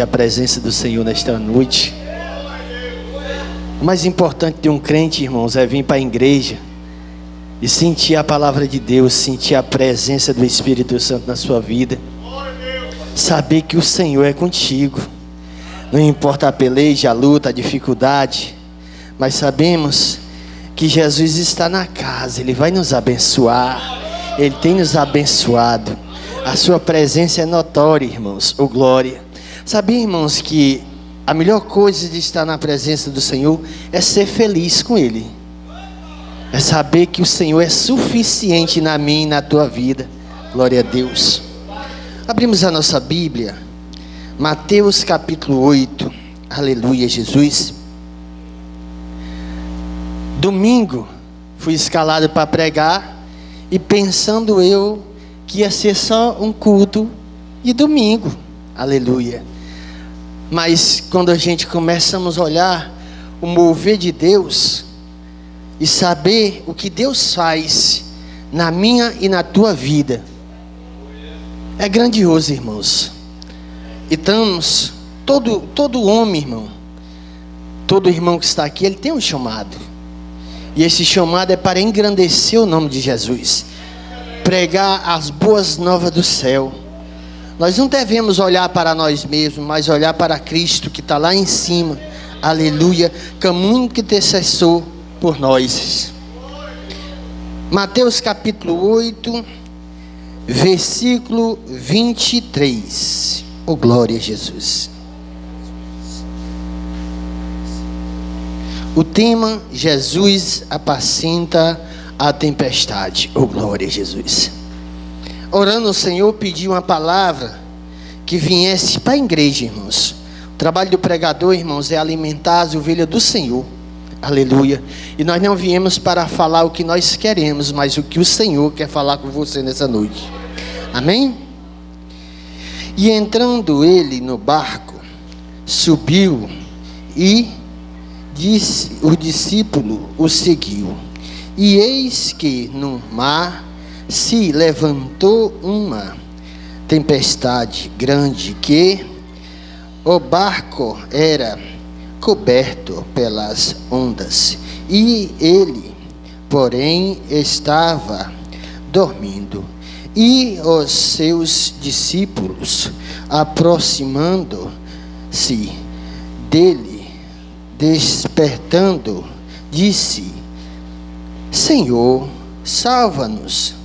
A presença do Senhor nesta noite. O mais importante de um crente, irmãos, é vir para a igreja e sentir a palavra de Deus, sentir a presença do Espírito Santo na sua vida, saber que o Senhor é contigo, não importa a peleja, a luta, a dificuldade, mas sabemos que Jesus está na casa, Ele vai nos abençoar, Ele tem nos abençoado, a sua presença é notória, irmãos, ô glória. Sabia, irmãos, que a melhor coisa de estar na presença do Senhor é ser feliz com Ele. É saber que o Senhor é suficiente na minha e na tua vida. Glória a Deus. Abrimos a nossa Bíblia. Mateus capítulo 8. Aleluia, Jesus. Domingo, fui escalado para pregar. E pensando eu que ia ser só um culto de domingo. Aleluia. Mas quando a gente começamos a olhar o mover de Deus e saber o que Deus faz na minha e na tua vida, é grandioso, irmãos. E estamos, todo homem, irmão, todo irmão que está aqui, ele tem um chamado. E esse chamado é para engrandecer o nome de Jesus, pregar as boas novas do céu. Nós não devemos olhar para nós mesmos, mas olhar para Cristo que está lá em cima. Aleluia. Caminho que intercessor por nós. Mateus capítulo 8, versículo 23. Oh, glória a Jesus. O tema: Jesus apacenta a tempestade. Oh, glória a Jesus. Orando ao Senhor, pedi uma palavra que viesse para a igreja, irmãos. O trabalho do pregador, irmãos, é alimentar as ovelhas do Senhor. Aleluia. E nós não viemos para falar o que nós queremos, mas o que o Senhor quer falar com você nessa noite. Amém? E entrando ele no barco, subiu e o discípulo o seguiu. E eis que no mar se levantou uma tempestade grande, que o barco era coberto pelas ondas, e ele, porém, estava dormindo. E os seus discípulos, aproximando-se dele, despertando, disse: Senhor, salva-nos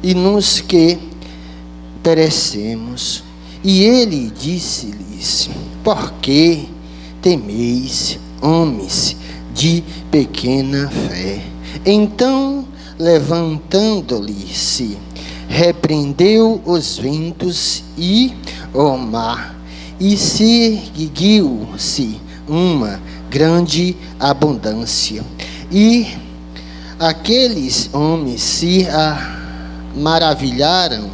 e nos que perecemos. E ele disse-lhes: por que temeis, homens de pequena fé? Então, levantando-lhe-se, repreendeu os ventos e o mar, e seguiu-se uma grande abundância. E aqueles homens se maravilharam,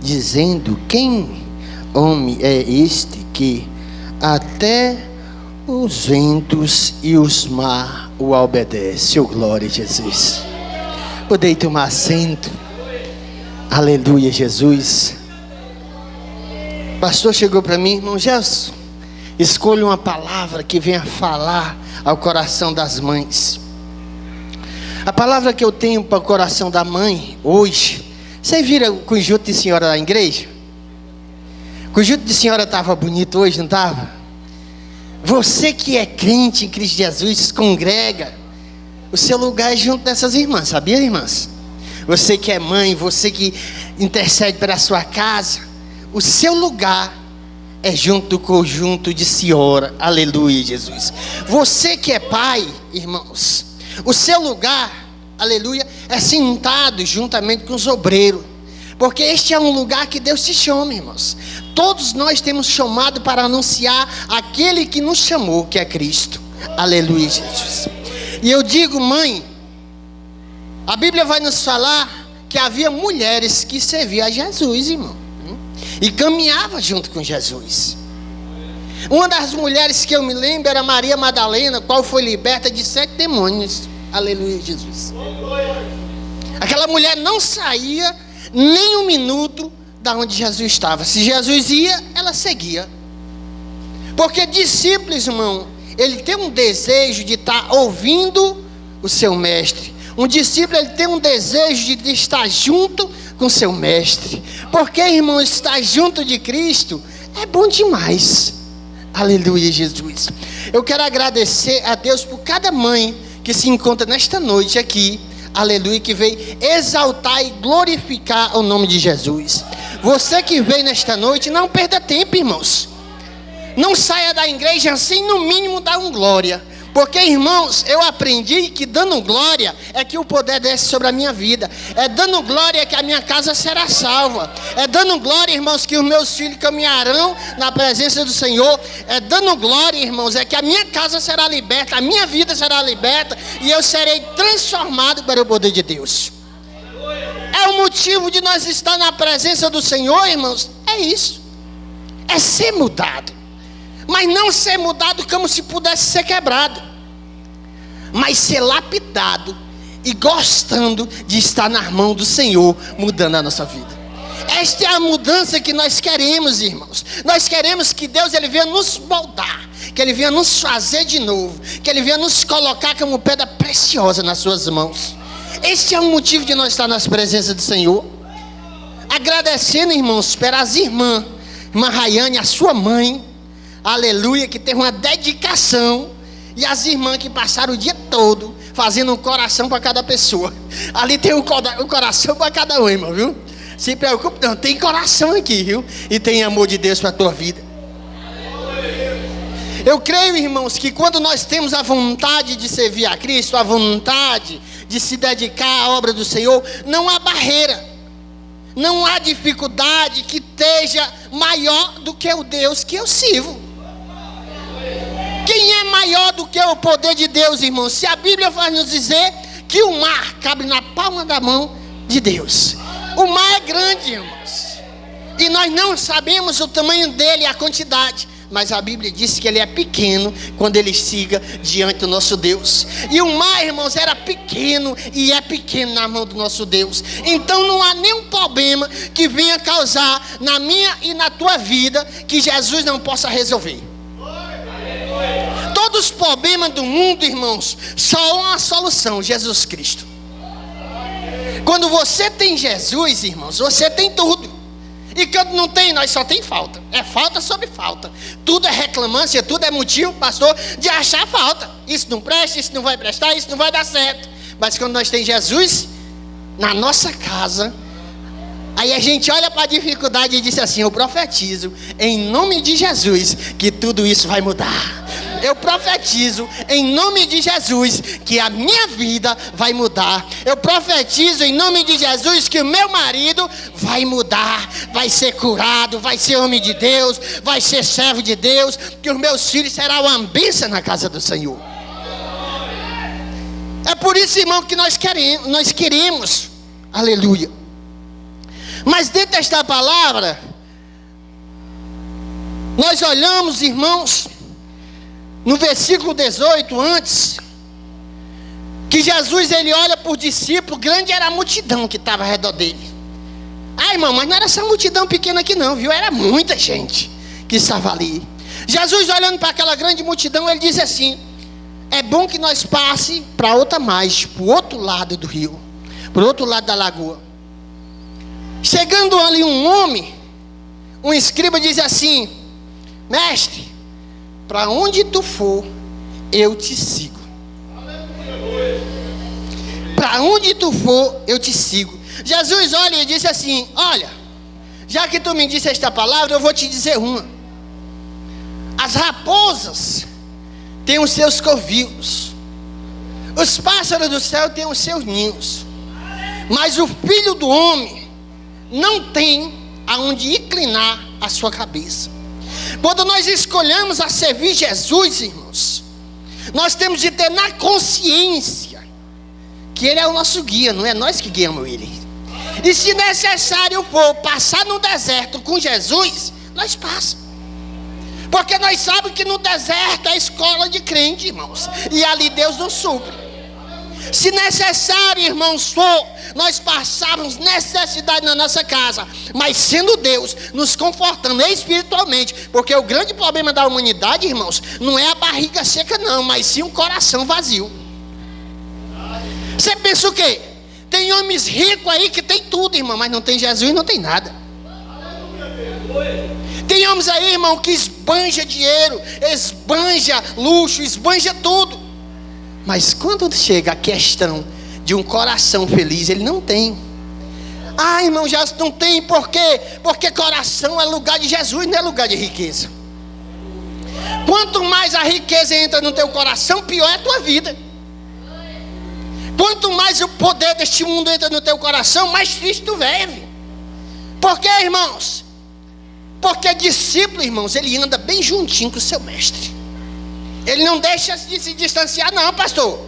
dizendo: quem homem é este que até os ventos e os mar o obedecem? Oh, glória a Jesus. Podei tomar assento. Aleluia, Jesus. O pastor chegou para mim: irmão Gelson, escolha uma palavra que venha falar ao coração das mães. A palavra que eu tenho para o coração da mãe hoje. Você vira o conjunto de senhora da igreja? O conjunto de senhora estava bonito hoje, não estava? Você que é crente em Cristo Jesus, congrega. O seu lugar é junto dessas irmãs, sabia, irmãs? Você que é mãe, você que intercede pela sua casa, o seu lugar é junto do conjunto de senhora. Aleluia, Jesus. Você que é pai, irmãos, o seu lugar, aleluia, é sentado juntamente com os obreiros, porque este é um lugar que Deus te chama, irmãos. Todos nós temos chamado para anunciar aquele que nos chamou, que é Cristo. Aleluia, Jesus. E eu digo, mãe, a Bíblia vai nos falar que havia mulheres que serviam a Jesus, irmão, e caminhavam junto com Jesus. Uma das mulheres que eu me lembro era Maria Madalena, qual foi liberta de 7 demônios. Aleluia, Jesus. Aquela mulher não saía nem um minuto da onde Jesus estava. Se Jesus ia, ela seguia. Porque discípulos, irmão, ele tem um desejo de estar ouvindo o seu mestre. Um discípulo, ele tem um desejo de estar junto com o seu mestre. Porque, irmão, estar junto de Cristo é bom demais. Aleluia, Jesus. Eu quero agradecer a Deus por cada mãe que se encontra nesta noite aqui. Aleluia, que veio exaltar e glorificar o nome de Jesus. Você que veio nesta noite, não perda tempo, irmãos. Não saia da igreja sem no mínimo dar um glória. Porque, irmãos, eu aprendi que dando glória é que o poder desce sobre a minha vida. É dando glória que a minha casa será salva. É dando glória, irmãos, que os meus filhos caminharão na presença do Senhor. É dando glória, irmãos, é que a minha casa será liberta, a minha vida será liberta e eu serei transformado para o poder de Deus. É o motivo de nós estar na presença do Senhor, irmãos. É isso. É ser mudado. Mas não ser mudado como se pudesse ser quebrado, mas ser lapidado e gostando de estar nas mãos do Senhor, mudando a nossa vida. Esta é a mudança que nós queremos, irmãos. Nós queremos que Deus, ele venha nos moldar, que ele venha nos fazer de novo, que ele venha nos colocar como pedra preciosa nas suas mãos. Este é o motivo de nós estar nas presenças do Senhor. Agradecendo, irmãos, pelas irmã Rayane, a sua mãe, aleluia, que teve uma dedicação. E as irmãs que passaram o dia todo fazendo um coração para cada pessoa. Ali tem um coração para cada um, irmão, viu? Se preocupe não, tem coração aqui, viu? E tem amor de Deus para a tua vida. Eu creio, irmãos, que quando nós temos a vontade de servir a Cristo, a vontade de se dedicar à obra do Senhor, não há barreira, não há dificuldade que esteja maior do que o Deus que eu sirvo. Quem é maior do que o poder de Deus, irmãos? Se a Bíblia vai nos dizer que o mar cabe na palma da mão de Deus. O mar é grande, irmãos, e nós não sabemos o tamanho dele, a quantidade, mas a Bíblia diz que ele é pequeno quando ele siga diante do nosso Deus. E o mar, irmãos, era pequeno e é pequeno na mão do nosso Deus. Então não há nenhum problema que venha causar na minha e na tua vida que Jesus não possa resolver. Todos os problemas do mundo, irmãos, só há uma solução: Jesus Cristo. Quando você tem Jesus, irmãos, você tem tudo. E quando não tem, nós só tem falta. É falta sobre falta. Tudo é reclamância, tudo é motivo, pastor, de achar falta. Isso não presta, isso não vai prestar, isso não vai dar certo. Mas quando nós temos Jesus na nossa casa, aí a gente olha para a dificuldade e diz assim: eu profetizo em nome de Jesus que tudo isso vai mudar. Eu profetizo em nome de Jesus que a minha vida vai mudar. Eu profetizo em nome de Jesus que o meu marido vai mudar, vai ser curado, vai ser homem de Deus, vai ser servo de Deus, que os meus filhos serão uma bênção na casa do Senhor. É por isso, irmão, que nós queremos, aleluia. Mas dentro desta palavra, nós olhamos, irmãos, no versículo 18 antes, que Jesus, ele olha por discípulo, grande era a multidão que estava ao redor dele. Ah, irmão, mas não era essa multidão pequena aqui não, viu? Era muita gente que estava ali. Jesus, olhando para aquela grande multidão, ele diz assim: é bom que nós passe para outra margem, para o outro lado do rio, para o outro lado da lagoa. Chegando ali um homem, um escriba, diz assim: mestre, para onde tu for, eu te sigo. Para onde tu for, eu te sigo. Jesus olha e disse assim: olha, já que tu me disse esta palavra, eu vou te dizer uma. As raposas têm os seus covilos, os pássaros do céu têm os seus ninhos, mas o Filho do Homem não tem aonde inclinar a sua cabeça. Quando nós escolhemos a servir Jesus, irmãos, nós temos de ter na consciência que Ele é o nosso guia, não é nós que guiamos Ele. E se necessário for passar no deserto com Jesus, nós passamos. Porque nós sabemos que no deserto é a escola de crente, irmãos, e ali Deus nos supre. Se necessário, irmãos, for nós passarmos necessidade na nossa casa, mas sendo Deus, nos confortando espiritualmente, porque o grande problema da humanidade, irmãos, não é a barriga seca não, mas sim um coração vazio. Você pensa o quê? Tem homens ricos aí que tem tudo, irmão, mas não tem Jesus e não tem nada. Tem homens aí, irmão, que esbanja dinheiro, esbanja luxo, esbanja tudo, mas quando chega a questão de um coração feliz, ele não tem. Ah, irmão, já não tem, por quê? Porque coração é lugar de Jesus, não é lugar de riqueza. Quanto mais a riqueza entra no teu coração, pior é a tua vida. Quanto mais o poder deste mundo entra no teu coração, mais triste tu vive. Por quê, irmãos? Porque discípulo, irmãos, ele anda bem juntinho com o seu mestre. Ele não deixa de se distanciar não, pastor.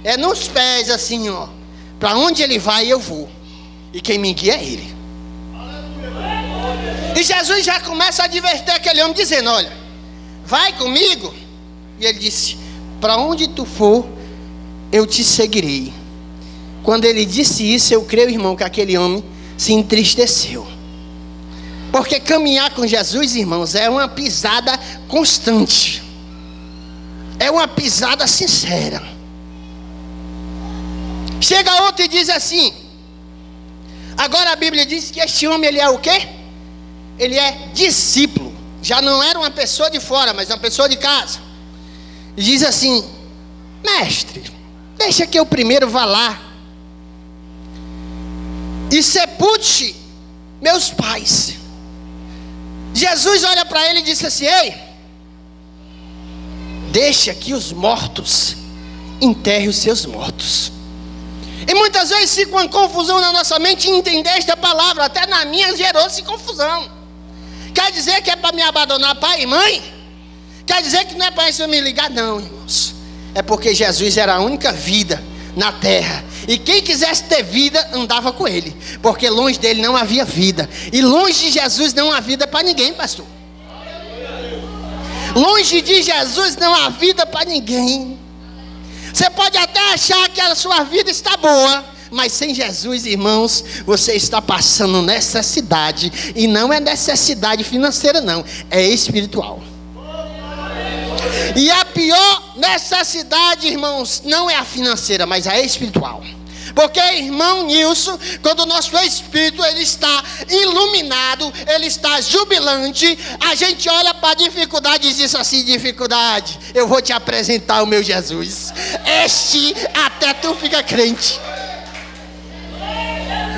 É nos pés assim, ó. Para onde ele vai, eu vou. E quem me guia é ele. E Jesus já começa a advertir aquele homem, dizendo: olha, vai comigo. E ele disse: para onde tu for, eu te seguirei. Quando ele disse isso, eu creio, irmão, que aquele homem se entristeceu. Porque caminhar com Jesus, irmãos, é uma pisada constante. É uma pisada sincera. Chega outro e diz assim. Agora a Bíblia diz que este homem, ele é o quê? Ele é discípulo. Já não era uma pessoa de fora, mas uma pessoa de casa. E diz assim: mestre, deixa que eu primeiro vá lá e sepulte meus pais. Jesus olha para ele e disse assim: ei, deixa que os mortos enterrem os seus mortos. E muitas vezes fica uma confusão na nossa mente em entender esta palavra. Até na minha gerou-se confusão. Quer dizer que é para me abandonar pai e mãe? Quer dizer que não é para isso me ligar? Não, irmãos. É porque Jesus era a única vida na terra. E quem quisesse ter vida, andava com ele. Porque longe dele não havia vida. E longe de Jesus não há vida para ninguém, pastor. Longe de Jesus não há vida para ninguém. Você pode até achar que a sua vida está boa, mas sem Jesus, irmãos, você está passando necessidade. E não é necessidade financeira não, é espiritual. E a pior necessidade, irmãos, não é a financeira, mas a espiritual. Porque, irmão Nilson, quando o nosso espírito ele está iluminado, ele está jubilante, a gente olha para a dificuldade e diz assim: dificuldade, eu vou te apresentar o meu Jesus. Este até tu fica crente.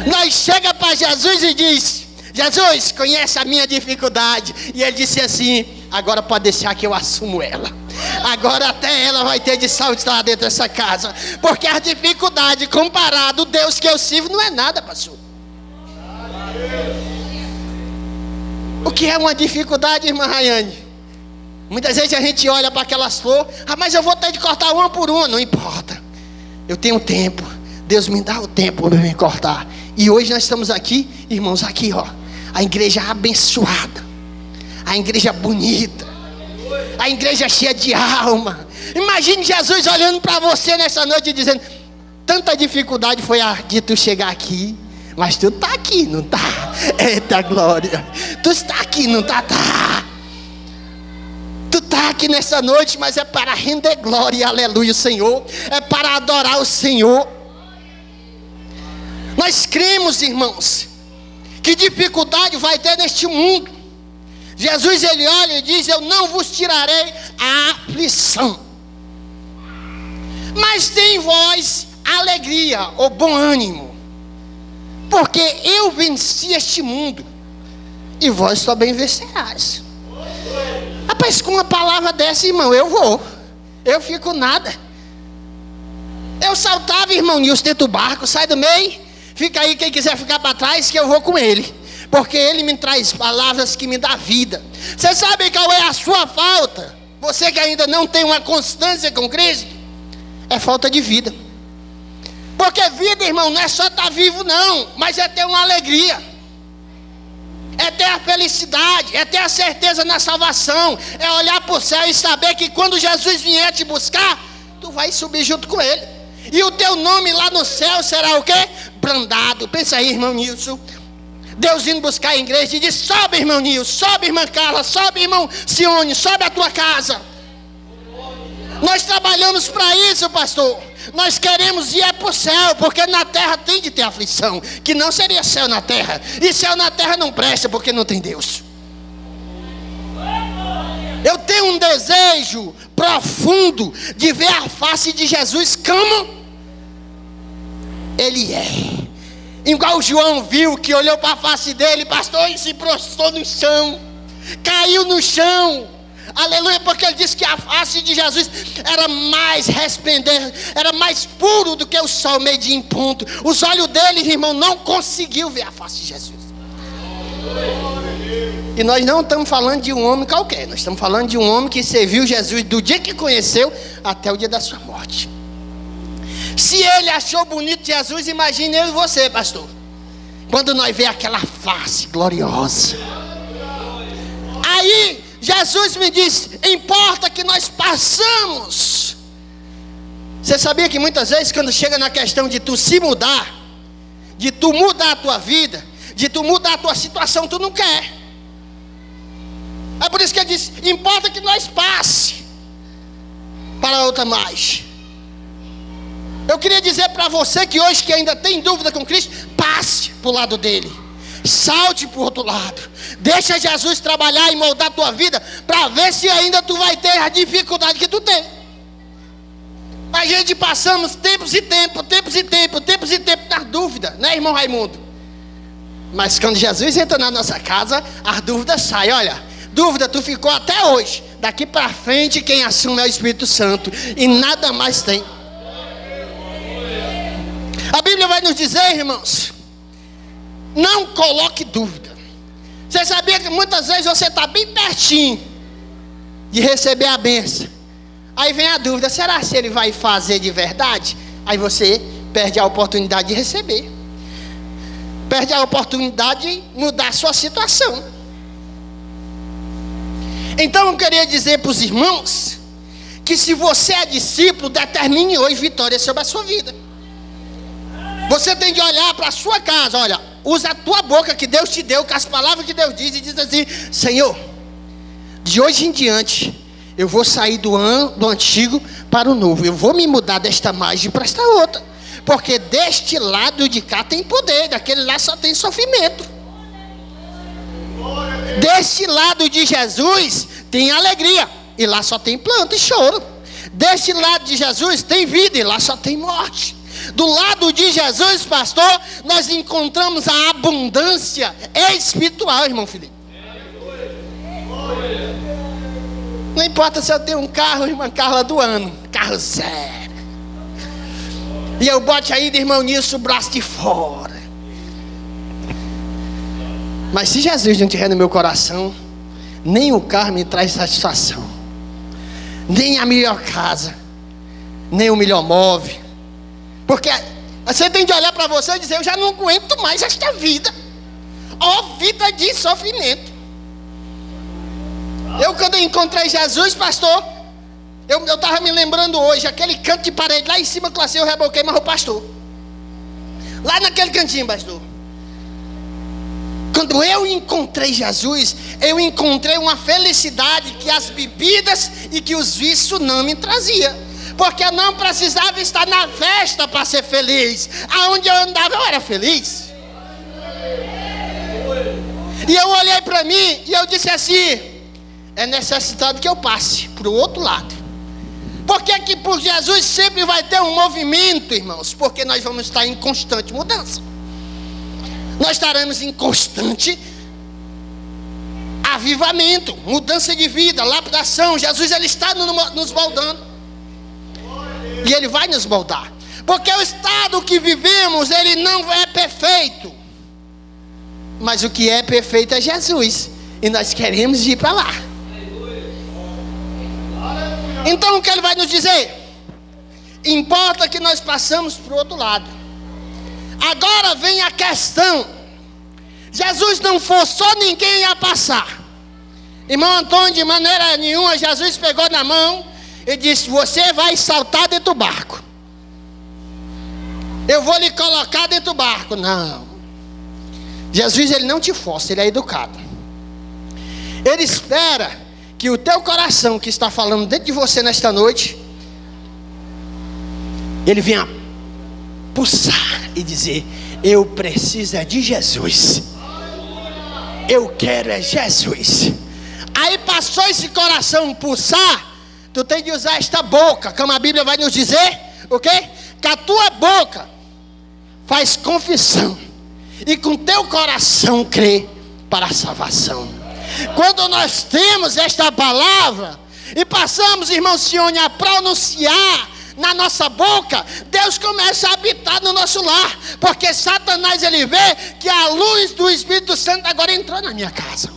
Nós chega para Jesus e diz: Jesus, conhece a minha dificuldade. E ele disse assim: agora pode deixar que eu assumo ela. Agora até ela vai ter de saúde lá dentro dessa casa. Porque a dificuldade comparado ao Deus que eu sirvo não é nada, pastor. O que é uma dificuldade, irmã Rayane? Muitas vezes a gente olha para aquelas flores: ah, mas eu vou ter de cortar uma por uma. Não importa, eu tenho tempo. Deus me dá o tempo para me cortar. E hoje nós estamos aqui, irmãos, aqui ó, a igreja abençoada, a igreja bonita, a igreja cheia de alma. Imagine Jesus olhando para você nessa noite e dizendo: tanta dificuldade foi a de tu chegar aqui, mas tu está aqui, não está? Eita glória, tu está aqui, não está? Tá. Tu está aqui nessa noite, mas é para render glória, aleluia, o Senhor. É para adorar o Senhor. Nós cremos, irmãos, que dificuldade vai ter neste mundo. Jesus ele olha e diz: eu não vos tirarei a aflição, mas tem em vós alegria ou bom ânimo, porque eu venci este mundo e vós também vencerás. Rapaz, com uma palavra dessa, irmão, eu fico nada. Eu saltava, irmão Nilson, dentro do barco: sai do meio, fica aí quem quiser ficar para trás que eu vou com ele. Porque ele me traz palavras que me dão vida. Você sabe qual é a sua falta? Você que ainda não tem uma constância com Cristo, é falta de vida. Porque vida, irmão, não é só estar vivo não, mas é ter uma alegria, é ter a felicidade, é ter a certeza na salvação, é olhar para o céu e saber que quando Jesus vier te buscar, tu vai subir junto com ele. E o teu nome lá no céu será o quê? Brandado. Pensa aí, irmão Nilson. Deus indo buscar a igreja e diz: sobe, irmão Nilson, sobe, irmã Carla, sobe, irmão Sione, sobe a tua casa. Nós trabalhamos para isso, pastor. Nós queremos ir para o céu, porque na terra tem de ter aflição, que não seria céu na terra. E céu na terra não presta, porque não tem Deus. Eu tenho um desejo profundo de ver a face de Jesus como Ele é. Igual João viu, que olhou para a face dele, pastor, e se prostrou no chão, caiu no chão. Aleluia, porque ele disse que a face de Jesus era mais resplendente, era mais puro do que o sol meio-dia em ponto. Os olhos dele, irmão, não conseguiu ver a face de Jesus. E nós não estamos falando de um homem qualquer, nós estamos falando de um homem que serviu Jesus do dia que conheceu até o dia da sua morte. Se ele achou bonito Jesus, imagine eu e você, pastor, quando nós vemos aquela face gloriosa. Aí Jesus me disse: importa que nós passamos. Você sabia que muitas vezes quando chega na questão de tu se mudar, de tu mudar a tua vida, de tu mudar a tua situação, tu não quer. É por isso que ele disse: importa que nós passe para outra mais. Eu queria dizer para você que hoje que ainda tem dúvida com Cristo, passe para o lado dele, salte para o outro lado, deixa Jesus trabalhar e moldar a tua vida, para ver se ainda tu vai ter a dificuldade que tu tem. A gente passamos tempos e tempos na dúvida, né, irmão Raimundo? Mas quando Jesus entra na nossa casa, as dúvidas saem. Olha, dúvida tu ficou até hoje, daqui para frente quem assume é o Espírito Santo, e nada mais tem. A Bíblia vai nos dizer, irmãos, não coloque dúvida. Você sabia que muitas vezes você está bem pertinho de receber a bênção, aí vem a dúvida: será se ele vai fazer de verdade? Aí você perde a oportunidade de receber, perde a oportunidade de mudar a sua situação. Então eu queria dizer para os irmãos que se você é discípulo, determine hoje vitória sobre a sua vida. Você tem de olhar para a sua casa, olha, usa a tua boca que Deus te deu, com as palavras que Deus diz, e diz assim: Senhor, de hoje em diante, eu vou sair do antigo para o novo, eu vou me mudar desta margem para esta outra, porque deste lado de cá tem poder, daquele lá só tem sofrimento. Deste lado de Jesus tem alegria, e lá só tem pranto e choro. Deste lado de Jesus tem vida, e lá só tem morte. Do lado de Jesus, pastor, nós encontramos a abundância espiritual, irmão Felipe. Não importa se eu tenho um carro, irmã Carla, do ano, carro zero, e eu bote aí de irmão Nilson o braço de fora, mas se Jesus não estiver no meu coração, nem o carro me traz satisfação, nem a melhor casa, nem o melhor móvel. Porque você tem de olhar para você e dizer: eu já não aguento mais esta vida. Ó, vida de sofrimento. Eu, quando eu encontrei Jesus, pastor, eu estava me lembrando hoje, aquele canto de parede lá em cima que eu reboquei, mas o pastor, lá naquele cantinho, pastor, quando eu encontrei Jesus, eu encontrei uma felicidade que as bebidas e que os vícios não me traziam. Porque eu não precisava estar na festa para ser feliz. Aonde eu andava eu era feliz. E eu olhei para mim e eu disse assim: é necessário que eu passe para o outro lado. Porque que por Jesus sempre vai ter um movimento, irmãos? Porque nós vamos estar em constante mudança. Nós estaremos em constante avivamento, mudança de vida, lapidação. Jesus, ele está nos moldando. E ele vai nos moldar. Porque o estado que vivemos, ele não é perfeito. Mas o que é perfeito é Jesus. E nós queremos ir para lá. Então o que ele vai nos dizer? Importa que nós passamos para o outro lado. Agora vem a questão. Jesus não forçou ninguém a passar. Irmão Antônio, de maneira nenhuma, Jesus pegou na mão e disse: você vai saltar dentro do barco. eu vou lhe colocar dentro do barco. Não. Jesus, ele não te força, ele é educado. Ele espera que o teu coração, que está falando dentro de você nesta noite, ele venha pulsar e dizer: eu preciso é de Jesus, eu quero é Jesus. Aí passou esse coração pulsar, tu tem de usar esta boca, como a Bíblia vai nos dizer, ok? Que a tua boca faz confissão e com teu coração crê para a salvação. Quando nós temos esta palavra e passamos, irmão Sione, a pronunciar na nossa boca, Deus começa a habitar no nosso lar, porque Satanás, ele vê que a luz do Espírito Santo agora entrou na minha casa.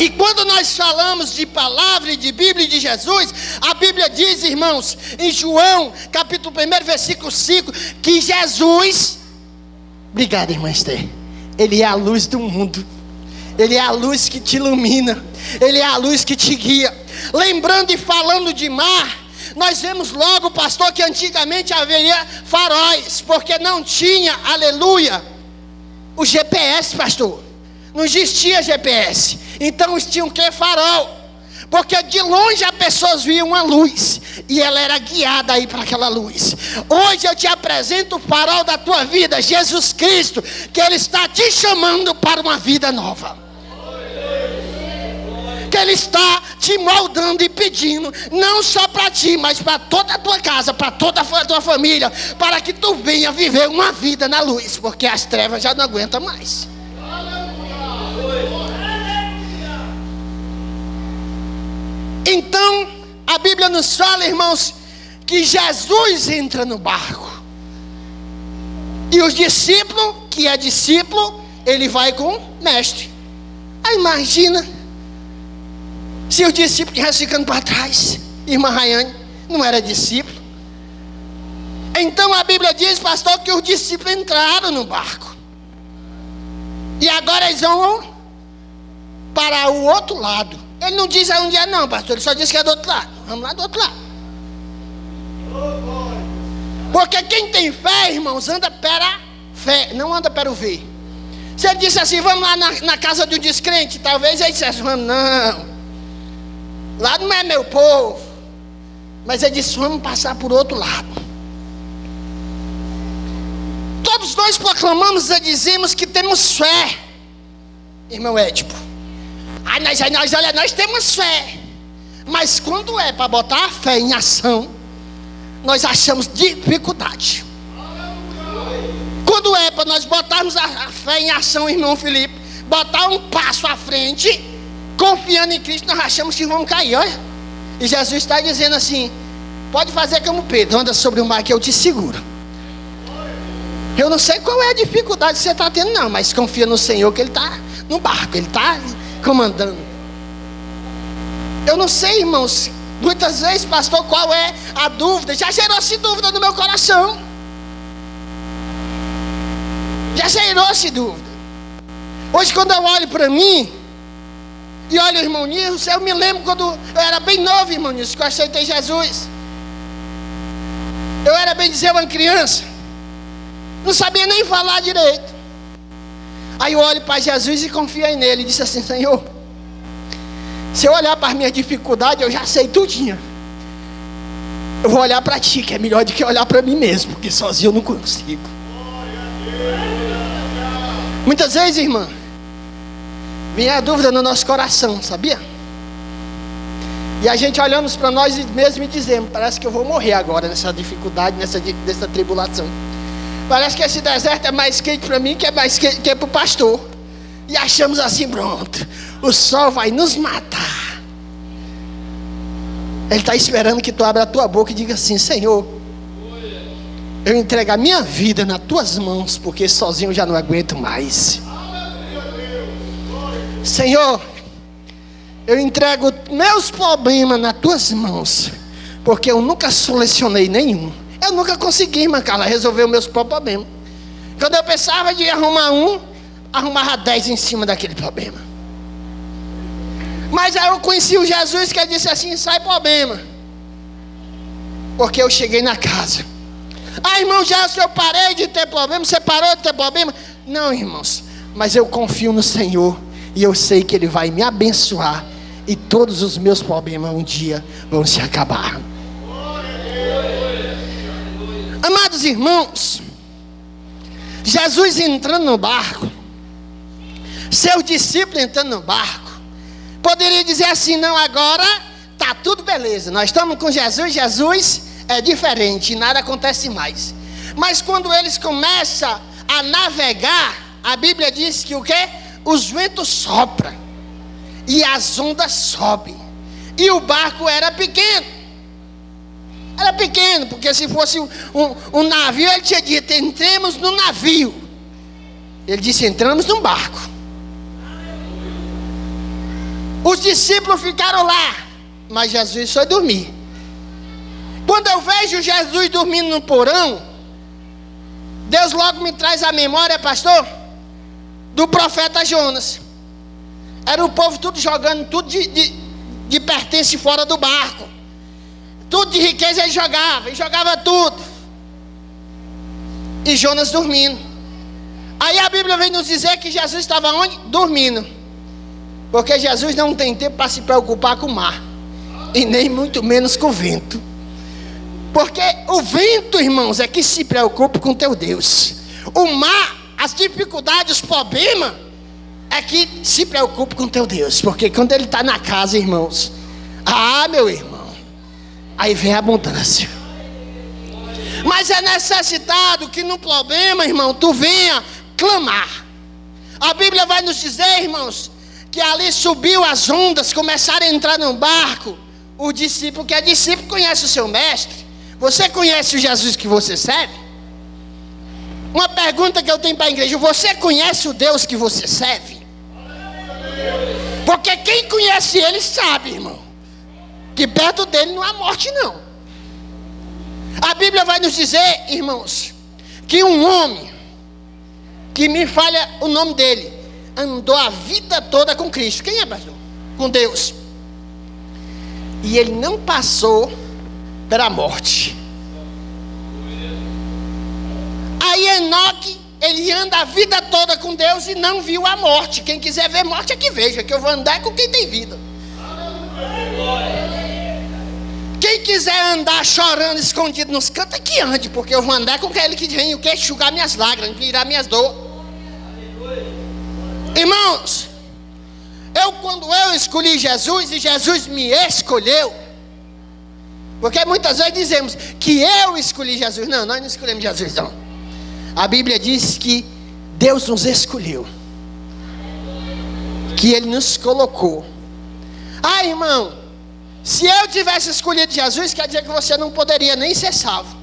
E quando nós falamos de palavra e de Bíblia e de Jesus, a Bíblia diz, irmãos, em João, capítulo 1, versículo 5, que Jesus, obrigado, irmã Esther, ele é a luz do mundo, ele é a luz que te ilumina, ele é a luz que te guia. Lembrando e falando de mar, nós vemos logo, pastor, que antigamente haveria faróis, porque não tinha, aleluia, o GPS, pastor. Não existia GPS. Então tinha o que? Farol. Porque de longe as pessoas viam uma luz, e ela era guiada aí para aquela luz. Hoje eu te apresento o farol da tua vida, Jesus Cristo, que Ele está te chamando para uma vida nova. Que Ele está te moldando e pedindo, não só para ti, mas para toda a tua casa, para toda a tua família, para que tu venha viver uma vida na luz, porque as trevas já não aguentam mais. Então, a Bíblia nos fala, irmãos, que Jesus entra no barco, e os discípulos, que é discípulo, ele vai com o mestre. Aí imagina, se os discípulos estivessem ficando para trás, irmã Rayane, não era discípulo. Então a Bíblia diz, pastor, que os discípulos entraram no barco, e agora eles vão para o outro lado. Ele não diz aonde é não, pastor, ele só diz que é do outro lado. Vamos lá do outro lado. Porque quem tem fé, irmãos, anda pela fé, não anda pelo ver. Se ele disse assim, vamos lá na casa de um descrente, talvez ele dissesse, vamos, não, lá não é meu povo. Mas ele disse, vamos passar por outro lado. Todos nós proclamamos e dizemos que temos fé, irmão Édipo. Nós temos fé, mas quando é para botar a fé em ação, nós achamos dificuldade. Quando é para nós botarmos a fé em ação, irmão Felipe, botar um passo à frente, confiando em Cristo, nós achamos que vamos cair, olha. E Jesus está dizendo assim, pode fazer como Pedro, anda sobre o mar que eu te seguro. Eu não sei qual é a dificuldade que você está tendo não, mas confia no Senhor que Ele está no barco, Ele está comandando. Eu não sei, irmãos, muitas vezes, pastor, qual é a dúvida? Já gerou-se dúvida no meu coração. Já gerou-se dúvida. Hoje quando eu olho para mim e olho o irmão Nilson, eu me lembro quando eu era bem novo, irmão Nilson, que eu aceitei Jesus. Eu era, bem dizer, uma criança, não sabia nem falar direito. Aí eu olho para Jesus e confiei nele. E disse assim, Senhor, se eu olhar para as minhas dificuldades, eu já sei tudinho. Eu vou olhar para ti, que é melhor do que olhar para mim mesmo, porque sozinho eu não consigo. Muitas vezes, irmã, vem a dúvida no nosso coração, sabia? E a gente olhamos para nós mesmos e dizemos, parece que eu vou morrer agora nessa dificuldade, nessa tribulação. Parece que esse deserto é mais quente para mim que é mais quente que para o pastor. E achamos assim, pronto, o sol vai nos matar. Ele está esperando que tu abra a tua boca e diga assim, Senhor, eu entrego a minha vida nas tuas mãos, porque sozinho eu já não aguento mais. Senhor, eu entrego meus problemas nas tuas mãos, porque eu nunca solucionei nenhum. Eu nunca consegui, irmã Carla, resolver os meus problemas. Quando eu pensava de arrumar um, arrumava 10 em cima daquele problema. Mas aí eu conheci o Jesus que disse assim, sai problema. Porque eu cheguei na casa, Ah, irmão Gerson, eu parei de ter problema. Você parou de ter problema? Não, irmãos, mas eu confio no Senhor e eu sei que Ele vai me abençoar e todos os meus problemas um dia vão se acabar. Amados irmãos, Jesus entrando no barco, seus discípulos entrando no barco, poderia dizer assim: não, agora está tudo beleza, nós estamos com Jesus, Jesus é diferente, nada acontece mais. Mas quando eles começam a navegar, a Bíblia diz que o quê? Os ventos sopram e as ondas sobem, e o barco era pequeno. Era pequeno, porque se fosse um navio, ele tinha dito: entremos no navio. Ele disse: entramos num barco. Os discípulos ficaram lá, mas Jesus foi dormir. Quando eu vejo Jesus dormindo no porão, Deus logo me traz a memória, pastor, do profeta Jonas. Era o povo tudo jogando tudo de pertence fora do barco. Tudo de riqueza ele jogava tudo. E Jonas dormindo. Aí a Bíblia vem nos dizer que Jesus estava onde? Dormindo. Porque Jesus não tem tempo para se preocupar com o mar, e nem muito menos com o vento. Porque o vento, irmãos, é que se preocupa com teu Deus. O mar, as dificuldades, os problemas, é que se preocupa com teu Deus. Porque quando Ele está na casa, irmãos, meu irmão, aí vem a abundância. Mas é necessitado que no problema, irmão, tu venha clamar. A Bíblia vai nos dizer, irmãos, que ali subiu as ondas, começaram a entrar no barco. O discípulo que é discípulo conhece o seu mestre. Você conhece o Jesus que você serve? Uma pergunta que eu tenho para a igreja: você conhece o Deus que você serve? Porque quem conhece Ele sabe, irmão, que perto dele não há morte não. A Bíblia vai nos dizer, irmãos, que um homem, que me falha o nome dele, andou a vida toda com Cristo. Quem é, pastor? Com Deus. E ele não passou pela morte. Aí Enoque, ele anda a vida toda com Deus e não viu a morte. Quem quiser ver morte é que veja, que eu vou andar com quem tem vida. Quem quiser andar chorando, escondido nos cantos, é que ande, porque eu vou andar com aquele que vem o que? Enxugar minhas lágrimas, tirar minhas dores. Irmãos, quando eu escolhi Jesus e Jesus me escolheu, porque muitas vezes dizemos que eu escolhi Jesus. Não, nós não escolhemos Jesus não. A Bíblia diz que Deus nos escolheu, que Ele nos colocou. Irmão, se eu tivesse escolhido Jesus, quer dizer que você não poderia nem ser salvo.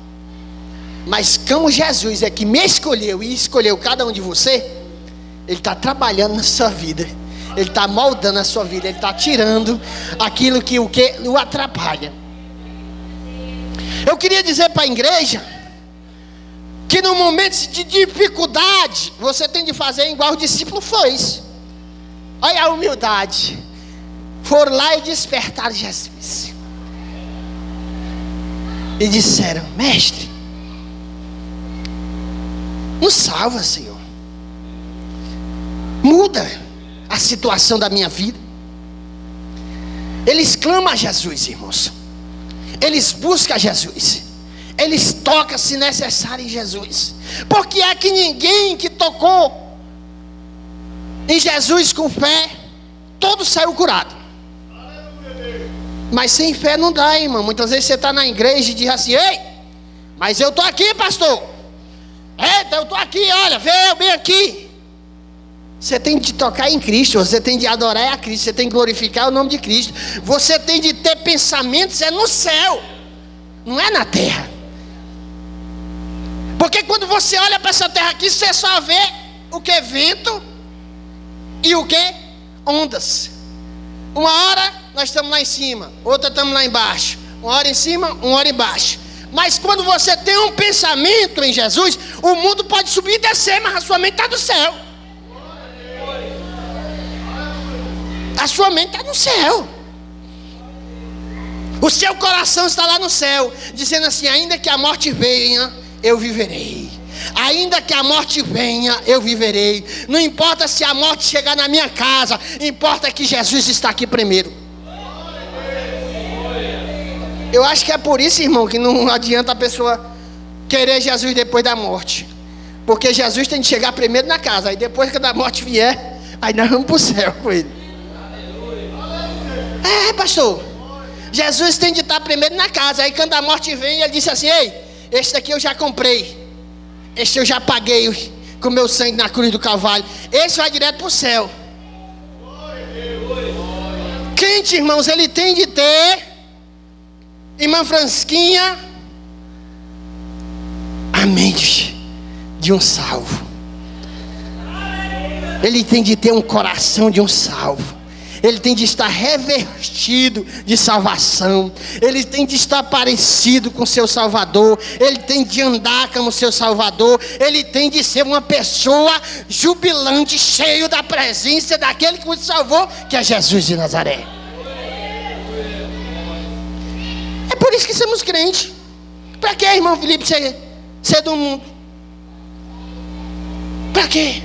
Mas como Jesus é que me escolheu e escolheu cada um de você, Ele está trabalhando na sua vida, Ele está moldando a sua vida, Ele está tirando aquilo que o atrapalha. Eu queria dizer para a igreja que no momento de dificuldade, você tem de fazer igual o discípulo fez. Olha a humildade. Foram lá e despertaram Jesus. E disseram: mestre, nos salva, Senhor. Muda a situação da minha vida. Eles clamam a Jesus, irmãos. Eles buscam Jesus. Eles tocam se necessário em Jesus. Porque é que ninguém que tocou em Jesus com fé, todo saiu curado. Mas sem fé não dá, irmão. Muitas vezes você está na igreja e diz assim: ei, mas eu estou aqui, pastor. Eu estou aqui, olha, veio bem aqui. Você tem de tocar em Cristo, você tem de adorar a Cristo, você tem de glorificar o nome de Cristo. Você tem de ter pensamentos no céu, não é na terra. Porque quando você olha para essa terra aqui, você só vê o que? Vento e o que? Ondas. Uma hora nós estamos lá em cima, outra estamos lá embaixo. Uma hora em cima, uma hora embaixo. Mas quando você tem um pensamento em Jesus, o mundo pode subir e descer, mas a sua mente está no céu. A sua mente está no céu. O seu coração está lá no céu, dizendo assim: ainda que a morte venha, eu viverei. Ainda que a morte venha, eu viverei. Não importa se a morte chegar na minha casa, importa que Jesus está aqui primeiro. Eu acho que é por isso, irmão, que não adianta a pessoa querer Jesus depois da morte. Porque Jesus tem que chegar primeiro na casa. Aí depois que a morte vier, aí nós vamos para o céu com ele. Pastor, Jesus tem de estar primeiro na casa. Aí quando a morte vem, ele disse assim: ei, este daqui eu já comprei, este eu já paguei com meu sangue na cruz do Calvário. Esse vai direto para o céu. Crente, irmãos, ele tem de ter, irmã Fransquinha, a mente de um salvo. Ele tem de ter um coração de um salvo. Ele tem de estar revestido de salvação. Ele tem de estar parecido com seu Salvador. Ele tem de andar como seu Salvador. Ele tem de ser uma pessoa jubilante, cheio da presença daquele que o salvou, que é Jesus de Nazaré. É por isso que somos crentes. Para que, irmão Felipe, ser do mundo? Para quê?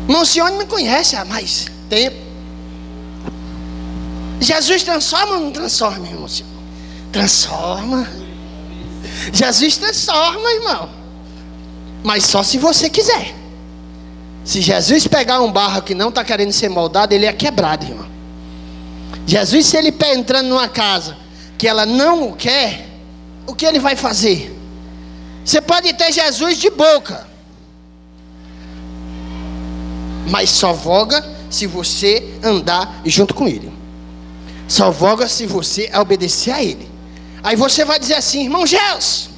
Irmão Sione me conhece há mais tempo. Jesus transforma ou não transforma, irmão Sione? Transforma. Jesus transforma, irmão. Mas só se você quiser. Se Jesus pegar um barro que não está querendo ser moldado, ele é quebrado, irmão. Jesus, se ele entrando numa casa que ela não o quer, o que ele vai fazer? Você pode ter Jesus de boca, mas só voga se você andar junto com ele. Só voga se você obedecer a ele. Aí você vai dizer assim: irmão Gels,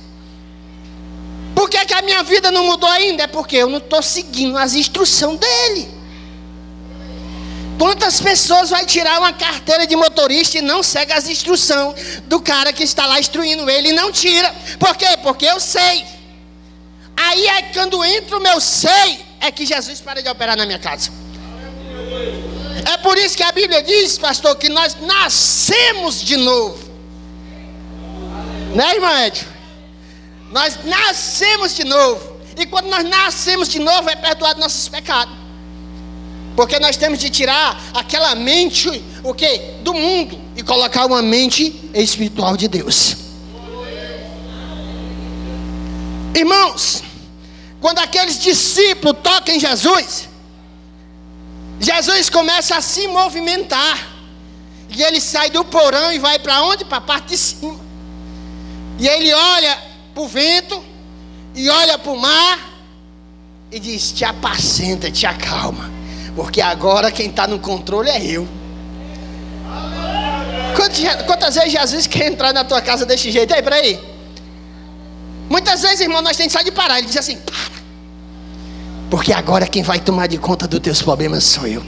por que a minha vida não mudou ainda? É porque eu não estou seguindo as instruções dele. Quantas pessoas vai tirar uma carteira de motorista e não segue as instruções do cara que está lá instruindo ele e não tira? Por quê? Porque eu sei. Aí é quando entra o meu sei, é que Jesus para de operar na minha casa. É por isso que a Bíblia diz, pastor, que nós nascemos de novo. Né, irmão Edson? Nós nascemos de novo. E quando nós nascemos de novo, é perdoado nossos pecados. Porque nós temos de tirar aquela mente, o quê? Do mundo, e colocar uma mente espiritual de Deus. Irmãos, quando aqueles discípulos tocam em Jesus, Jesus começa a se movimentar. E ele sai do porão e vai para onde? Para a parte de cima. E ele olha para o vento, e olha para o mar, e diz: te apacenta, te acalma, porque agora quem está no controle é eu. Quantas vezes Jesus quer entrar na tua casa desse jeito? Aí, peraí. Muitas vezes, irmão, nós temos de parar. Ele diz assim: para, porque agora quem vai tomar de conta dos teus problemas sou eu.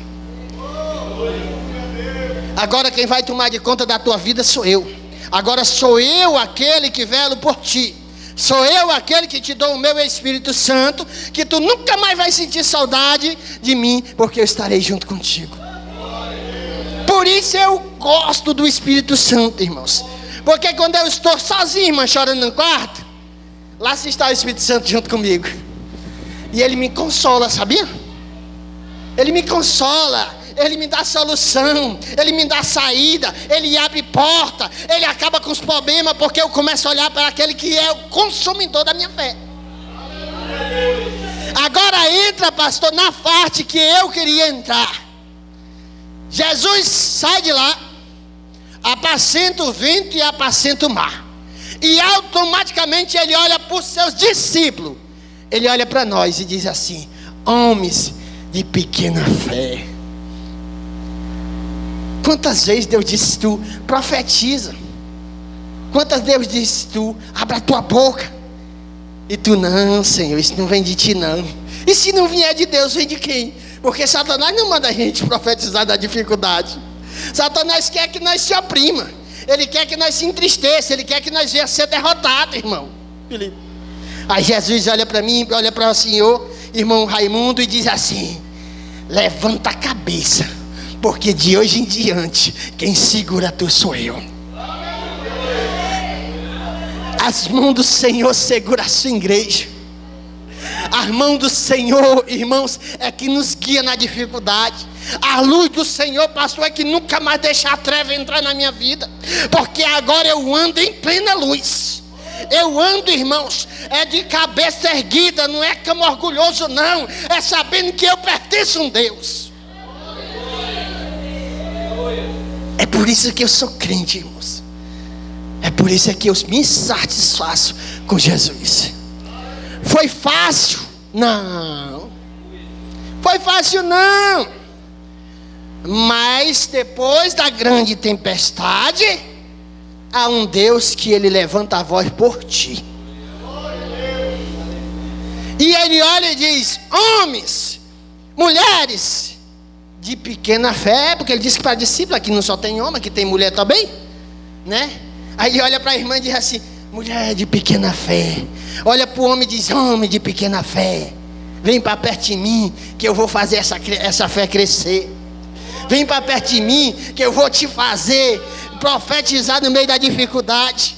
Agora quem vai tomar de conta da tua vida sou eu. Agora sou eu aquele que velo por ti. Sou eu aquele que te dou o meu Espírito Santo, que tu nunca mais vai sentir saudade de mim, porque eu estarei junto contigo. Por isso eu gosto do Espírito Santo, irmãos. Porque quando eu estou sozinho, irmã, chorando no quarto, lá se está o Espírito Santo junto comigo. E ele me consola, sabia? Ele me consola. Ele me dá solução, ele me dá saída, ele abre porta, ele acaba com os problemas, porque eu começo a olhar para aquele que é o consumidor da minha fé. Agora entra, pastor, na parte que eu queria entrar. Jesus sai de lá, apacenta o vento e apacenta o mar, e automaticamente ele olha para os seus discípulos, ele olha para nós e diz assim: homens de pequena fé. Quantas vezes Deus disse: tu profetiza? Quantas vezes Deus disse: tu abre a tua boca? E tu: não, Senhor, isso não vem de ti não. E se não vier de Deus, vem de quem? Porque Satanás não manda a gente profetizar da dificuldade. Satanás quer que nós se oprima. Ele quer que nós se entristeça. Ele quer que nós venhamos ser derrotados, irmão Felipe. Aí Jesus olha para mim, olha para o senhor, irmão Raimundo, e diz assim: levanta a cabeça, porque de hoje em diante quem segura tu sou eu. As mãos do Senhor seguram a sua igreja. A mão do Senhor, irmãos, é que nos guia na dificuldade. A luz do Senhor, pastor, é que nunca mais deixa a treva entrar na minha vida. Porque agora eu ando em plena luz. Eu ando, irmãos, é de cabeça erguida, não é como orgulhoso não. É sabendo que eu pertenço a um Deus. É por isso que eu sou crente, irmãos. É por isso que eu me satisfaço com Jesus. Foi fácil? Não. Foi fácil não. Mas depois da grande tempestade, há um Deus que ele levanta a voz por ti. E ele olha e diz: homens, mulheres de pequena fé, porque ele disse que para discípulo aqui não só tem homem, aqui tem mulher também, né? Aí ele olha para a irmã e diz assim: mulher de pequena fé. Olha para o homem e diz: homem de pequena fé, vem para perto de mim que eu vou fazer essa fé crescer. Vem para perto de mim que eu vou te fazer profetizar no meio da dificuldade.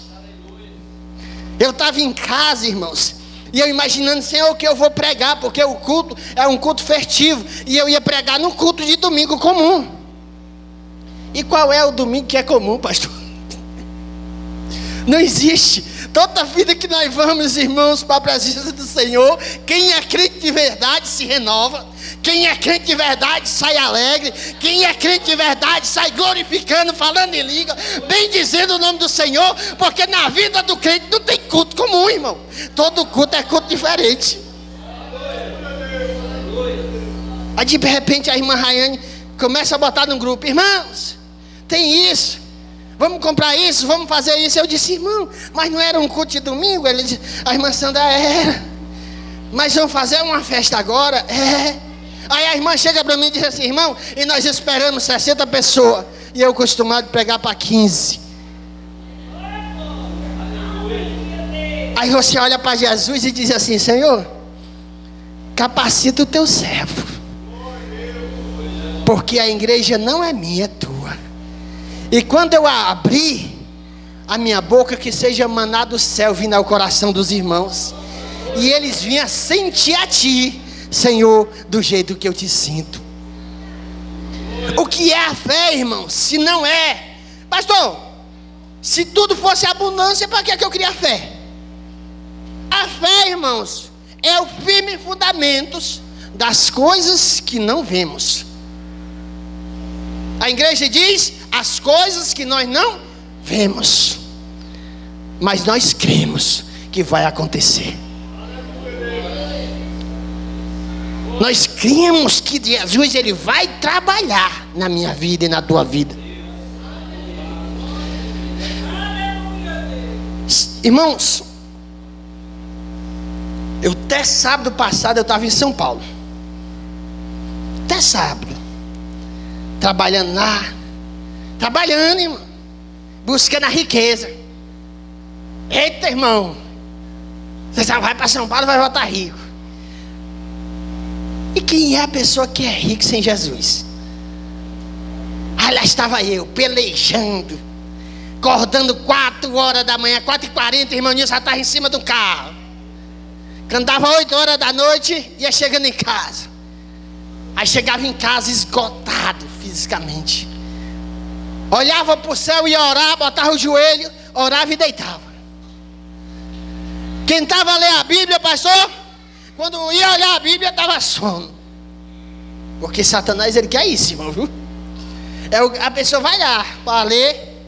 Eu estava em casa, irmãos, e eu imaginando: Senhor, o que eu vou pregar, porque o culto é um culto festivo, e eu ia pregar num culto de domingo comum. E qual é o domingo que é comum, pastor? Não existe. Toda vida que nós vamos, irmãos, para a presença do Senhor, quem é crente de verdade se renova. Quem é crente de verdade sai alegre. Quem é crente de verdade sai glorificando, falando em língua, bem dizendo o nome do Senhor. Porque na vida do crente não tem culto comum, irmão. Todo culto é culto diferente. Aí de repente a irmã Rayane começa a botar no grupo: irmãos, tem isso, vamos comprar isso, vamos fazer isso. Eu disse: irmão, mas não era um culto de domingo? Ele disse, a irmã Sandra: era. Mas vamos fazer uma festa agora? É. Aí a irmã chega para mim e diz assim: irmão, e nós esperamos 60 pessoas, e eu acostumado a pregar para 15. Aí você olha para Jesus e diz assim: Senhor, capacita o teu servo, porque a igreja não é minha, é tua. E quando eu abrir a minha boca, que seja maná do céu vindo ao coração dos irmãos, e eles vinham sentir a ti, Senhor, do jeito que eu te sinto. O que é a fé, irmão? Se não é, pastor, se tudo fosse abundância, para que eu queria fé? A fé, irmãos, é o firme fundamento das coisas que não vemos. A igreja diz: as coisas que nós não vemos, mas nós cremos que vai acontecer. Nós cremos que Jesus, ele vai trabalhar na minha vida e na tua vida. Irmãos, eu até sábado passado eu estava em São Paulo. Até sábado, trabalhando lá, irmão, buscando a riqueza. Eita, irmão, você só vai para São Paulo e vai voltar rico. E quem é a pessoa que é rica sem Jesus? Aí lá estava eu, pelejando, acordando 4 horas da manhã, 4h40, irmão Nilson já estava em cima do carro. Cantava 8 horas da noite, ia chegando em casa. Aí chegava em casa esgotado fisicamente. Olhava para o céu e ia orar, botava o joelho, orava e deitava. Quem estava a ler a Bíblia, pastor, quando ia olhar a Bíblia, estava sono. Porque Satanás, ele quer isso, irmão, viu? A pessoa vai lá para ler,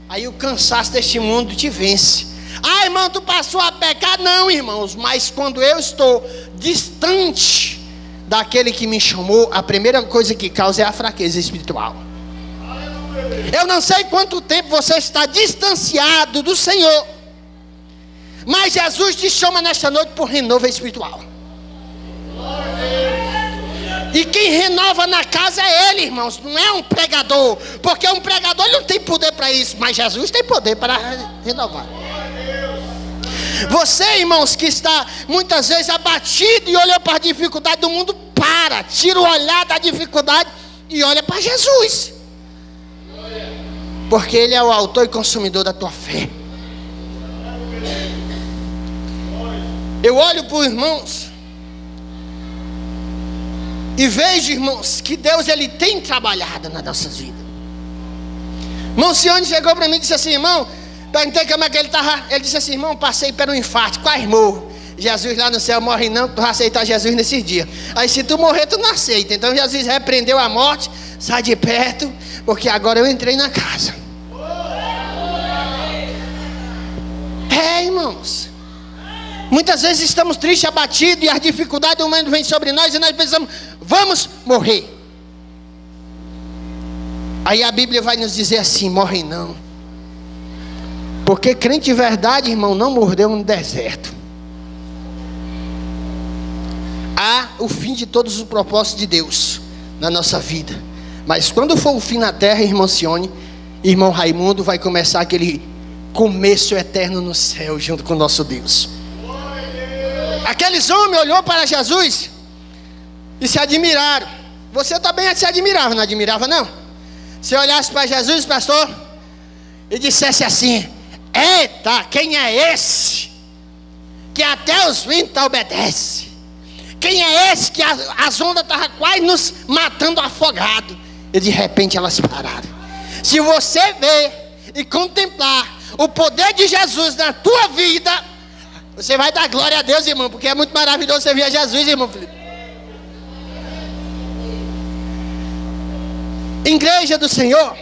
aí o cansaço deste mundo te vence. Ah, irmão, tu passou a pecar? Não, irmãos, mas quando eu estou distante daquele que me chamou, a primeira coisa que causa é a fraqueza espiritual. Eu não sei quanto tempo você está distanciado do Senhor, mas Jesus te chama nesta noite por renovo espiritual. E quem renova na casa é Ele, irmãos, não é um pregador, porque um pregador não tem poder para isso, mas Jesus tem poder para renovar. Você, irmãos, que está muitas vezes abatido e olha para a dificuldade do mundo, tira o olhar da dificuldade e olha para Jesus, porque Ele é o autor e consumidor da tua fé. Eu olho para os irmãos e vejo, irmãos, que Deus ele tem trabalhado nas nossas vidas. Irmão Sione chegou para mim e disse assim: irmão, perguntei como é que ele estava. Ele disse assim: irmão, passei por um infarto, quase morro. Jesus lá no céu morre não, tu vai aceitar Jesus nesses dias. Aí se tu morrer, tu não aceita. Então Jesus repreendeu a morte, sai de perto, porque agora eu entrei na casa. Irmãos, muitas vezes estamos tristes, abatidos, e as dificuldades do mundo vêm sobre nós, e nós pensamos: vamos morrer. Aí a Bíblia vai nos dizer assim: morre não. Porque crente de verdade, irmão, não mordeu no deserto. Há o fim de todos os propósitos de Deus na nossa vida. Mas quando for o fim na terra, irmão Sione, irmão Raimundo, vai começar aquele começo eterno no céu junto com o nosso Deus. Aqueles homens olhou para Jesus e se admiraram. Você também se admirava, não admirava não? Se olhasse para Jesus, pastor, e dissesse assim: eita, quem é esse que até os ventos obedecem? Quem é esse que as ondas estavam quase nos matando afogado? E de repente elas pararam. Se você ver e contemplar o poder de Jesus na tua vida, você vai dar glória a Deus, irmão, porque é muito maravilhoso você ver Jesus, irmão Felipe. Igreja do Senhor,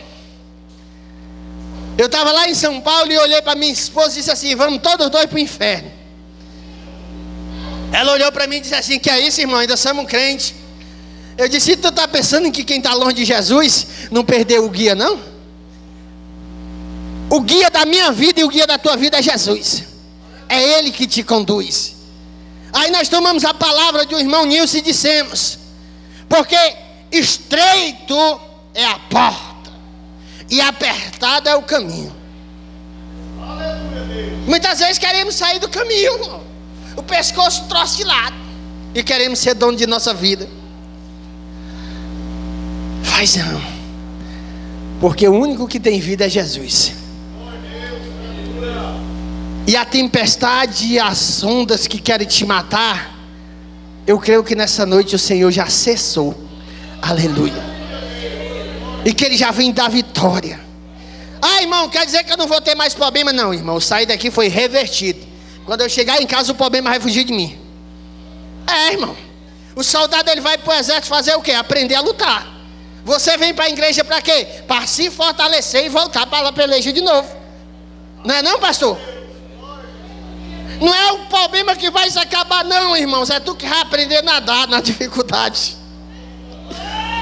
eu estava lá em São Paulo e olhei para minha esposa e disse assim: vamos todos dois para o inferno. Ela olhou para mim e disse assim: que é isso, irmão, ainda somos crentes. Eu disse: tu está pensando que quem está longe de Jesus não perdeu o guia, não? O guia da minha vida e o guia da tua vida é Jesus. É Ele que te conduz. Aí nós tomamos a palavra do irmão Nilson e dissemos: porque estreito é a porta e apertado é o caminho. Muitas vezes queremos sair do caminho, irmão. O pescoço troça de lado e queremos ser dono de nossa vida. Faz não, porque o único que tem vida é Jesus. E a tempestade e as ondas que querem te matar, eu creio que nessa noite o Senhor já cessou. Aleluia. E que Ele já vem dar vitória. Ah, irmão, quer dizer que eu não vou ter mais problema? Não, irmão, sair daqui foi revertido. Quando eu chegar em casa, o problema vai fugir de mim. Irmão, o soldado ele vai para o exército fazer o quê? Aprender a lutar. Você vem para a igreja para quê? Para se fortalecer e voltar para a peleja de novo. Não é não, pastor? Não é o problema que vai se acabar não, irmãos. É tu que vai aprender a nadar na dificuldade.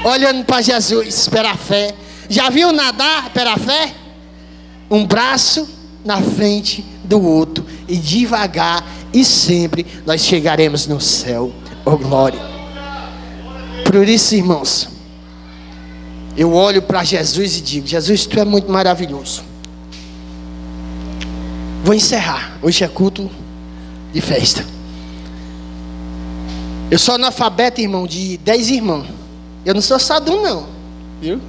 Olhando para Jesus, pela fé. Já viu nadar pela fé? Um braço na frente do outro, e devagar e sempre nós chegaremos no céu. Oh glória. Por isso, irmãos, eu olho para Jesus e digo: Jesus, tu é muito maravilhoso. Vou encerrar. Hoje é culto de festa. Eu sou analfabeto, irmão, de 10 irmãos. Eu não sou sadum não, viu?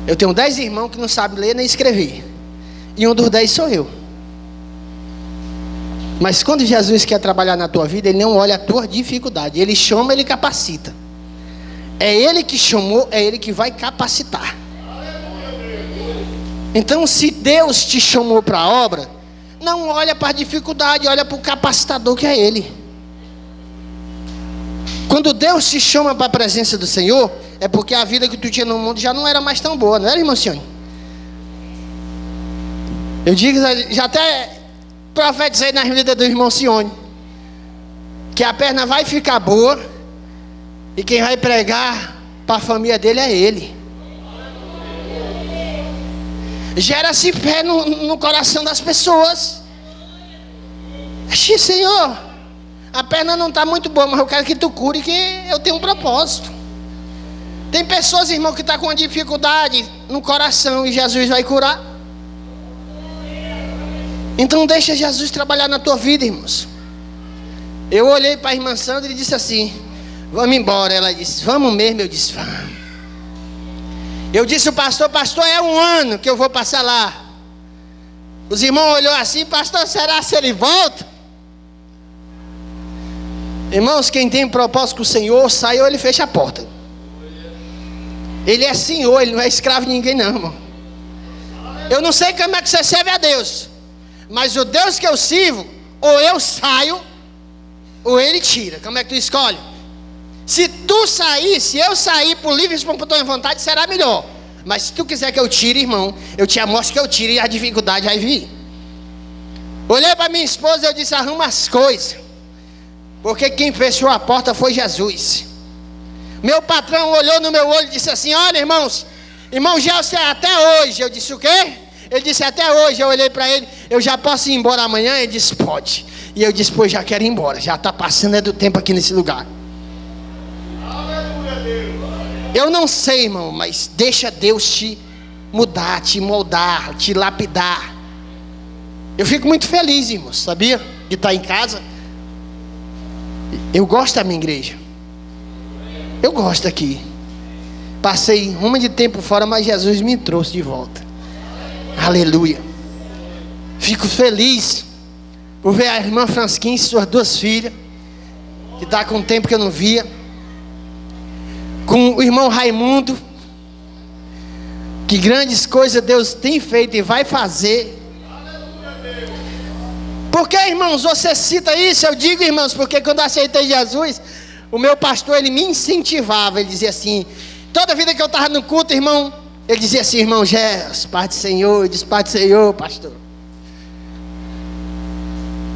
Eu tenho 10 irmãos que não sabem ler nem escrever, e um dos 10 sou eu. Mas quando Jesus quer trabalhar na tua vida, Ele não olha a tua dificuldade. Ele chama, Ele capacita. É Ele que chamou, é Ele que vai capacitar. Então, se Deus te chamou para a obra, não olha para a dificuldade, olha para o capacitador que é Ele. Quando Deus te chama para a presença do Senhor, é porque a vida que tu tinha no mundo já não era mais tão boa, não era, irmão Sione? Eu digo, já até profetizei na vida do irmão Sione, que a perna vai ficar boa, e quem vai pregar para a família dele é ele. Gera-se fé no coração das pessoas. Senhor, a perna não está muito boa, mas eu quero que tu cure, que eu tenho um propósito. Tem pessoas, irmão, que estão com uma dificuldade no coração, e Jesus vai curar. Então deixa Jesus trabalhar na tua vida, irmãos. Eu olhei para a irmã Sandra e disse assim: vamos embora. Ela disse: vamos mesmo. Eu disse: vamos. Eu disse: o pastor, é 1 ano que eu vou passar lá. Os irmãos olhou assim: pastor, será se ele volta? Irmãos, quem tem propósito com o Senhor, sai ou ele fecha a porta. Ele é Senhor, ele não é escravo de ninguém não, irmão. Eu não sei como é que você serve a Deus, mas o Deus que eu sirvo, ou eu saio, ou ele tira. Como é que tu escolhe? Se tu sair, se eu sair por livre e espontânea vontade, será melhor. Mas se tu quiser que eu tire, irmão, eu te mostro que eu tire e a dificuldade vai vir. Olhei para minha esposa e eu disse: arruma as coisas, porque quem fechou a porta foi Jesus. Meu patrão olhou no meu olho e disse assim: olha, irmãos, irmão Gelson, até hoje. Eu disse: o quê? Ele disse: até hoje. Eu olhei para ele: eu já posso ir embora amanhã? Ele disse: pode. E eu disse: pois já quero ir embora, já está passando do tempo aqui nesse lugar. Eu não sei, irmão, mas deixa Deus te mudar, te moldar, te lapidar. Eu fico muito feliz, irmão, sabia? De estar em casa. Eu gosto da minha igreja. Eu gosto aqui. Passei uma de tempo fora, mas Jesus me trouxe de volta. Aleluia. Fico feliz por ver a irmã Fransquinha e suas duas filhas, que está com um tempo que eu não via. Com o irmão Raimundo, que grandes coisas Deus tem feito e vai fazer. Porque, irmãos, você cita isso? Eu digo, irmãos, porque quando eu aceitei Jesus, o meu pastor, ele me incentivava. Ele dizia assim, toda vida que eu estava no culto, irmão, ele dizia assim: irmão Gés, Pai do Senhor. Eu disse: Pai do Senhor, pastor,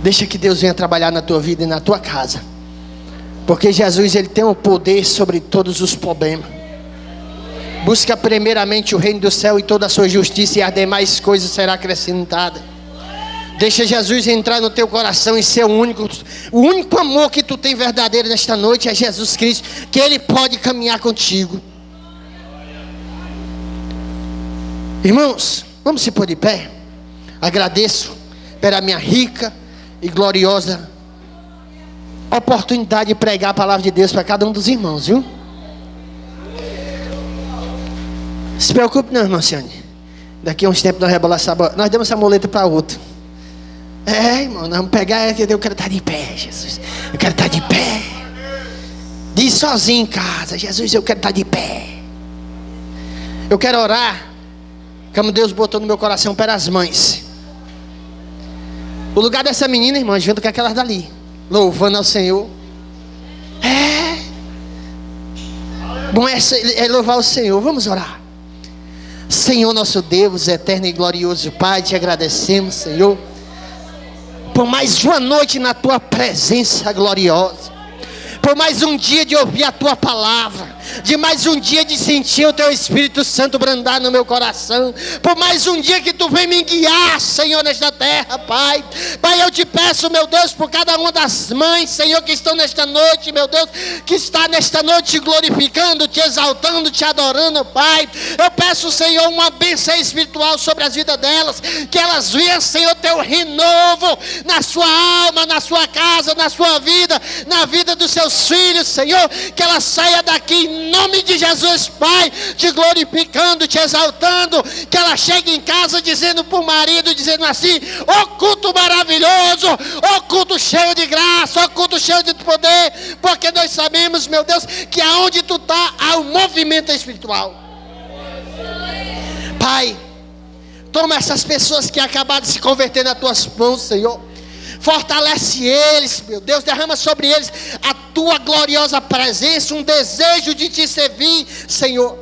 deixa que Deus venha trabalhar na tua vida e na tua casa, porque Jesus, ele tem o poder sobre todos os problemas. Busca primeiramente o reino do céu e toda a sua justiça, e as demais coisas serão acrescentadas. Deixa Jesus entrar no teu coração e ser o único amor que tu tem verdadeiro nesta noite é Jesus Cristo, que Ele pode caminhar contigo. Irmãos, vamos se pôr de pé. Agradeço pela minha rica e gloriosa oportunidade de pregar a palavra de Deus para cada um dos irmãos, viu? Se preocupe não, irmã Ciane. Daqui a uns tempos nós rebolar essa bola. Nós demos essa muleta para outro. Irmão, nós vamos pegar. Eu quero estar de pé, Jesus. Eu quero estar de pé. Diz sozinho em casa: Jesus, eu quero estar de pé. Eu quero orar como Deus botou no meu coração pelas mães. O lugar dessa menina, irmã, junto com aquelas dali, louvando ao Senhor. Bom é louvar o Senhor. Vamos orar. Senhor nosso Deus, eterno e glorioso Pai, te agradecemos, Senhor, por mais uma noite na tua presença gloriosa, por mais um dia de ouvir a tua palavra, de mais um dia de sentir o teu Espírito Santo brandar no meu coração, por mais um dia que tu vem me guiar, Senhor, nesta terra, Pai. Pai, eu te peço, meu Deus, por cada uma das mães, Senhor, que estão nesta noite, meu Deus, que está nesta noite te glorificando, te exaltando, te adorando, Pai. Eu peço, Senhor, uma bênção espiritual sobre as vidas delas, que elas venham, Senhor, teu renovo na sua alma, na sua casa, na sua vida, na vida dos seus filhos, Senhor, que ela saia daqui em nome de Jesus, Pai, te glorificando, te exaltando, que ela chegue em casa dizendo para o marido, dizendo assim: ó culto maravilhoso, ó culto cheio de graça, ó culto cheio de poder, porque nós sabemos, meu Deus, que aonde tu está há um movimento espiritual. Pai, toma essas pessoas que acabaram de se converter nas tuas mãos, Senhor. Fortalece eles, meu Deus, derrama sobre eles a tua gloriosa presença, um desejo de te servir, Senhor.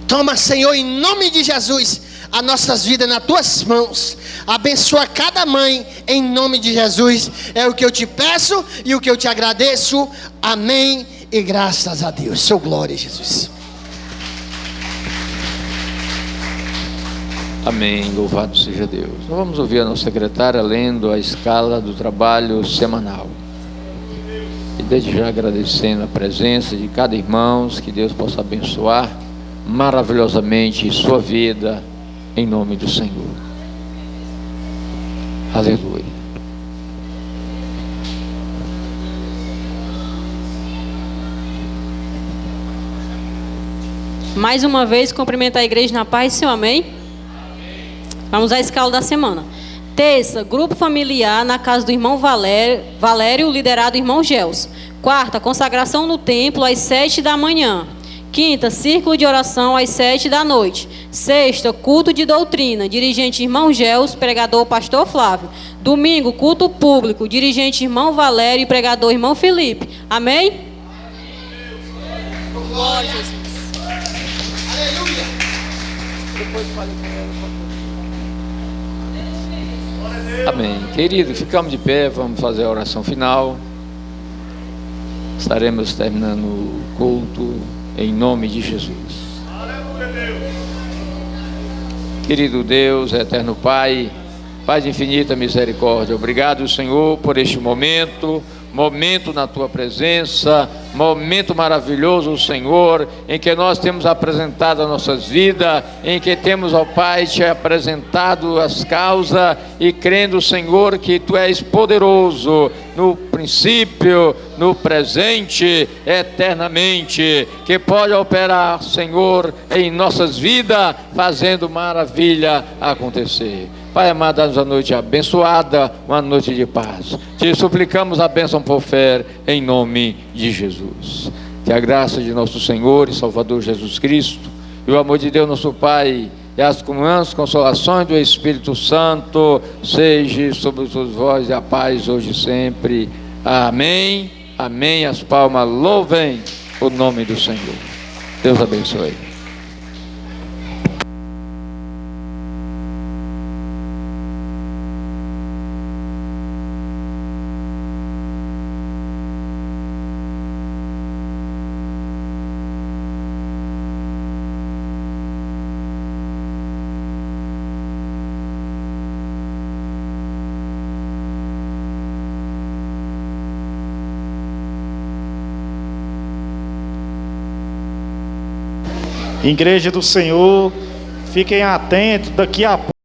Toma, Senhor, em nome de Jesus, as nossas vidas nas tuas mãos. Abençoa cada mãe, em nome de Jesus. É o que eu te peço e o que eu te agradeço. Amém e graças a Deus. Sou glória, Jesus. Amém, louvado seja Deus. Nós vamos ouvir a nossa secretária lendo a escala do trabalho semanal. E desde já agradecendo a presença de cada irmão, que Deus possa abençoar maravilhosamente sua vida, em nome do Senhor. Aleluia. Mais uma vez, cumprimento a igreja na paz, Senhor, amém? Vamos à escala da semana. Terça, grupo familiar na casa do irmão Valério, liderado do irmão Gelson. Quarta, consagração no templo às 7 da manhã. Quinta, círculo de oração às 7 da noite. Sexta, culto de doutrina, dirigente irmão Gelson, pregador pastor Flávio. Domingo, culto público, dirigente irmão Valério e pregador irmão Felipe. Amém? Glória a Jesus. Aleluia. Amém. Querido, ficamos de pé, vamos fazer a oração final. Estaremos terminando o culto em nome de Jesus. Querido Deus, eterno Pai, Pai de infinita misericórdia, obrigado, Senhor, por este momento na tua presença, momento maravilhoso, Senhor, em que nós temos apresentado as nossas vidas, em que temos, ó Pai, te apresentado as causas e crendo, Senhor, que tu és poderoso no princípio, no presente, eternamente, que pode operar, Senhor, em nossas vidas, fazendo maravilha acontecer. Pai amado, dá-nos a noite abençoada, uma noite de paz. Te suplicamos a bênção por fé, em nome de Jesus. Que a graça de nosso Senhor e Salvador Jesus Cristo, e o amor de Deus nosso Pai, e as comunhões, consolações do Espírito Santo, seja sobre todos vós, e a paz hoje e sempre. Amém, amém. As palmas louvem o nome do Senhor. Deus abençoe. Igreja do Senhor, fiquem atentos, daqui a pouco